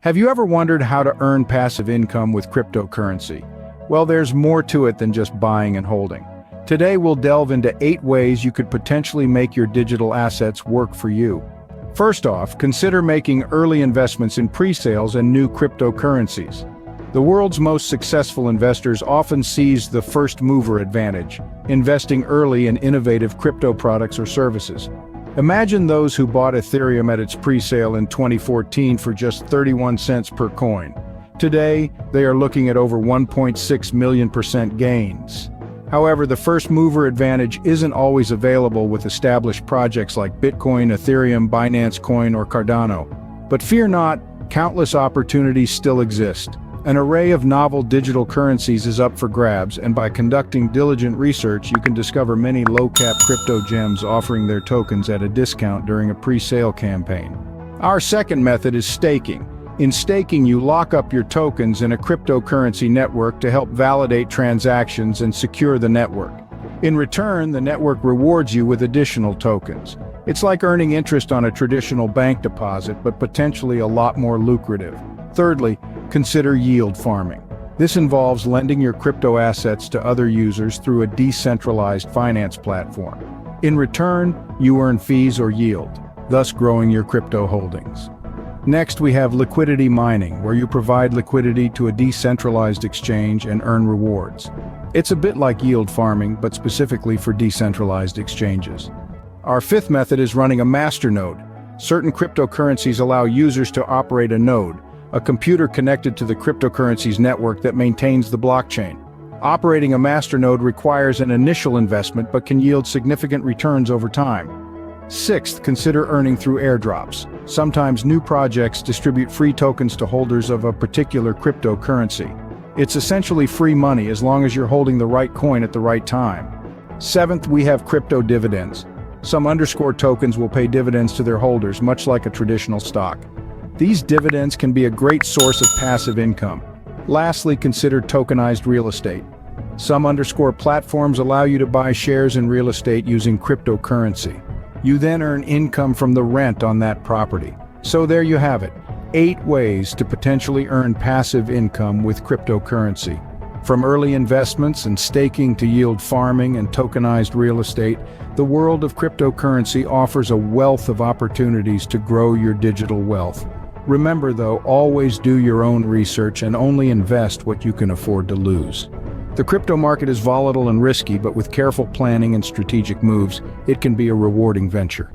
Have you ever wondered how to earn passive income with cryptocurrency? Well, there's more to it than just buying and holding. Today we'll delve into 8 ways you could potentially make your digital assets work for you. First off, consider making early investments in pre-sales and new cryptocurrencies. The world's most successful investors often seize the first mover advantage, investing early in innovative crypto products or services. Imagine those who bought Ethereum at its pre-sale in 2014 for just 31 cents per coin. Today, they are looking at over 1.6 million% gains. However, the first mover advantage isn't always available with established projects like Bitcoin, Ethereum, Binance Coin, or Cardano. But fear not, countless opportunities still exist. An array of novel digital currencies is up for grabs, and by conducting diligent research, you can discover many low-cap crypto gems offering their tokens at a discount during a pre-sale campaign. Our second method is staking. In staking, you lock up your tokens in a cryptocurrency network to help validate transactions and secure the network. In return, the network rewards you with additional tokens. It's like earning interest on a traditional bank deposit, but potentially a lot more lucrative. Thirdly, consider yield farming. This involves lending your crypto assets to other users through a decentralized finance platform. In return, you earn fees or yield, thus growing your crypto holdings. Next, we have liquidity mining, where you provide liquidity to a decentralized exchange and earn rewards. It's a bit like yield farming, but specifically for decentralized exchanges. Our fifth method is running a masternode. Certain cryptocurrencies allow users to operate a node, a computer connected to the cryptocurrency's network that maintains the blockchain. Operating a masternode requires an initial investment but can yield significant returns over time. Sixth, consider earning through airdrops. Sometimes new projects distribute free tokens to holders of a particular cryptocurrency. It's essentially free money as long as you're holding the right coin at the right time. Seventh, we have crypto dividends. Some underscore tokens will pay dividends to their holders, much like a traditional stock. These dividends can be a great source of passive income. Lastly, consider tokenized real estate. Some underscore platforms allow you to buy shares in real estate using cryptocurrency. You then earn income from the rent on that property. So there you have it, 8 ways to potentially earn passive income with cryptocurrency. From early investments and staking to yield farming and tokenized real estate, the world of cryptocurrency offers a wealth of opportunities to grow your digital wealth. Remember though, always do your own research and only invest what you can afford to lose. The crypto market is volatile and risky, but with careful planning and strategic moves, it can be a rewarding venture.